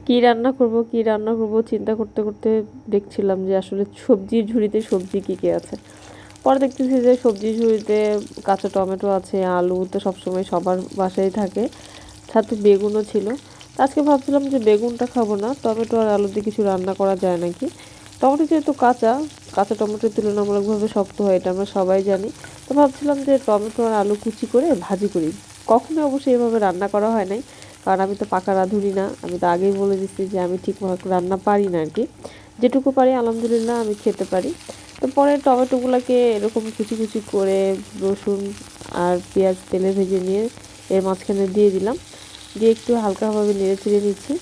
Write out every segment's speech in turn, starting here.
কি রান্না করব চিন্তা করতে করতে দেখছিলাম যে আসলে সবজির ঝুড়িতে সবজি কী আছে। পরে দেখতেছি যে সবজির ঝুড়িতে কাঁচা টমেটো আছে, আলু তো সবসময় সবার বাসায় থাকে, সাথে বেগুনও ছিল। তো আজকে ভাবছিলাম যে বেগুনটা খাবো না, টমেটো আর আলু দিয়ে কিছু রান্না করা যায় নাকি। টমেটো যেহেতু কাঁচা, কাঁচা টমেটো তুলনামূলকভাবে শক্ত হয়, এটা আমরা সবাই জানি। তো ভাবছিলাম যে টমেটো আর আলু কুচি করে ভাজি করি। কখনো অবশ্যই এভাবে রান্না করা হয় নাই, কারণ আমি তো পাকা রাঁধুনি না। আমি তো আগেই বলে দিচ্ছি যে আমি ঠিকমতো রান্না পারি না আর কি। যেটুকু পারি আলহামদুলিল্লাহ আমি খেতে পারি। তো পরে টমেটোগুলোকে এরকম কুচি কুচি করে রসুন আর পেঁয়াজ তেলে ভেজে নিয়ে এর মাঝখানে দিয়ে দিলাম, দিয়ে একটু হালকাভাবে নেড়ে চেড়ে নিচ্ছি।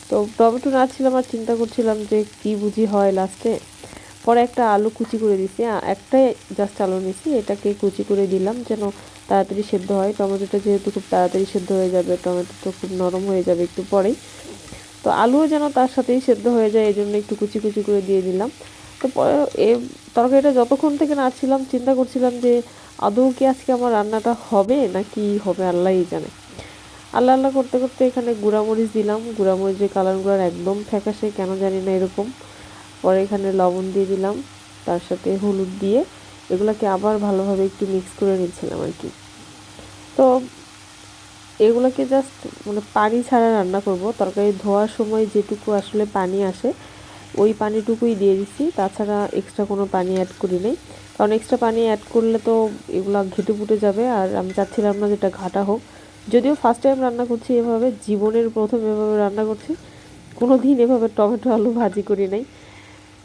তো টমেটো নাড়ছিলাম আর চিন্তা করছিলাম যে কি বুঝি হয় লাস্টে। পরে একটা আলু কুচি করে দিছি, একটাই জাস্ট আলু নিছি, এটাকে কুচি করে দিলাম যেন তাড়াতাড়ি সেদ্ধ হয়। টমেটোটা যেহেতু খুব তাড়াতাড়ি সেদ্ধ হয়ে যাবে, টমেটো তো খুব নরম হয়ে যাবে একটু পরেই, তো আলুও যেন তার সাথেই সেদ্ধ হয়ে যায়, এই জন্য একটু কুচি কুচি করে দিয়ে দিলাম। তো পরে এ তরকারিটা যতক্ষণ থেকে নাড়ছিলাম চিন্তা করছিলাম যে আদৌ কি আজকে আমার রান্নাটা হবে না কি হবে, আল্লাহই জানে। আল্লাহ আল্লাহ করতে করতে এখানে গুঁড়ামরিচ দিলাম, গুঁড়ামরিচের কালারগুলো একদম ফ্যাকাশে, কেন জানি না এরকম। পরে এখানে লবণ দিয়ে দিলাম, তার সাথে হলুদ দিয়ে এগুলাকে আবার ভালোভাবে একটু মিক্স করে নিচ্ছিলাম আর কি। তো এগুলোকে জাস্ট মানে পানি ছাড়া রান্না করব। তরকারি ধোয়ার সময় যেটুকু আসলে পানি আসে ওই পানিটুকুই দিয়ে দিচ্ছি, তাছাড়া এক্সট্রা কোনো পানি অ্যাড করি নাই। কারণ এক্সট্রা পানি অ্যাড করলে তো এগুলো ঘেটে ফুটে যাবে, আর আমি চাচ্ছিলাম না যেটা ঘাটা হোক। যদিও ফার্স্ট টাইম রান্না করছি এভাবে, জীবনের প্রথম এভাবে রান্না করছি, কোনো দিন এভাবে টমেটো আলু ভাজি করি নাই।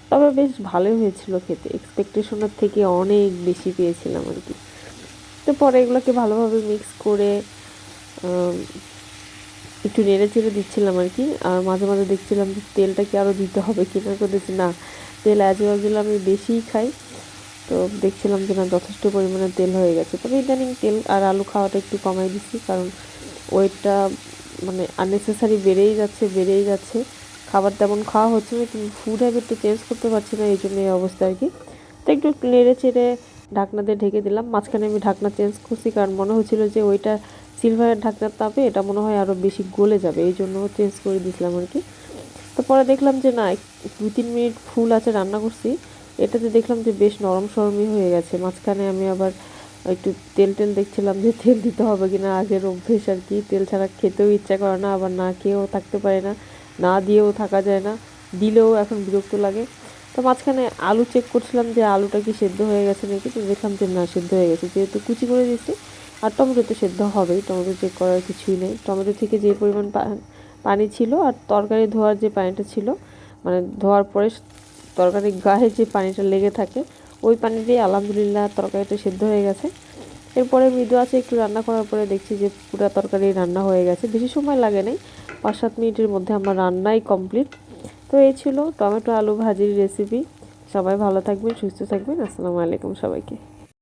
তবে বেশ ভালোই হয়েছিল খেতে, এক্সপেকটেশনের থেকে অনেক বেশি পেয়েছিলাম আর কি। তো পরে এগুলোকে ভালোভাবে মিক্স করে একটু নেড়ে চেড়ে দিচ্ছিলাম আর কি। আর মাঝে মাঝে দেখছিলাম যে তেলটা কি আরও দিতে হবে কিনা, করতেছি না তেল অ্যাজ ইউজুয়াল আমি বেশিই খাই। তো দেখছিলাম যে না যথেষ্ট পরিমাণে তেল হয়ে গেছে, তবে ইদানিং তেল আর আলু খাওয়াটা একটু কমাই দিচ্ছি, কারণ ওয়েটটা মানে আননেসেসারি বেড়েই যাচ্ছে। খাবার তেমন খাওয়া হচ্ছে না, কিন্তু ফুড হ্যাবিটটা চেঞ্জ করতে পারছি না, এই জন্য এই অবস্থা আর কি। তো একটু নেড়ে চেড়ে ঢাকনা দিয়ে ঢেকে দিলাম। মাঝখানে আমি ঢাকনা চেঞ্জ করছি, কারণ মনে হচ্ছিলো যে ওইটা সিলভারের ঢাকনার তাপে এটা মনে হয় আরও বেশি গলে যাবে, এই জন্য চেঞ্জ করে দিয়েছিলাম আর কি। তো পরে দেখলাম যে না, 2-3 মিনিট ফুল আছে রান্না করছি, এটাতে দেখলাম যে বেশ নরম সরমই হয়ে গেছে। মাঝখানে আমি আবার একটু তেল টেল দেখছিলাম যে তেল দিতে হবে কিনা, আগের অভ্যেস আর কি, তেল ছাড়া খেতেও ইচ্ছা করে না, আবার না খেয়েও থাকতে পারে না, না দিয়েও থাকা যায় না, দিলেও এখন বিরক্ত লাগে। তো মাঝখানে আলু চেক করছিলাম যে আলুটা কি সেদ্ধ হয়ে গেছে নাকি, তো দেখলাম যে না, সেদ্ধ হয়ে গেছে, যেহেতু কুচি করে দিয়েছি। আর টমেটো তো সেদ্ধ হবেই, টমেটো চেক করার কিছুই নেই, টমেটো থেকে যে পরিমাণ পানি ছিল আর তরকারি ধোয়ার যে পানিটা ছিল, মানে ধোয়ার পরে তরকারির গায়ে যে পানিটা লেগে থাকে ওই পানি দিয়ে আলহামদুলিল্লাহ তরকারিটা সেদ্ধ হয়ে গেছে। এরপরে মৃদু আছে একটু রান্না করার পরে দেখছি যে পুরো তরকারি রান্না হয়ে গেছে, বেশি সময় লাগে নাই, 5-7 মিনিটের মধ্যে আমার রান্নাই কমপ্লিট। তো এই ছিল টমেটো আলু ভাজির রেসিপি। সবাই ভালো থাকবেন, সুস্থ থাকবেন। আসসালামু আলাইকুম সবাইকে।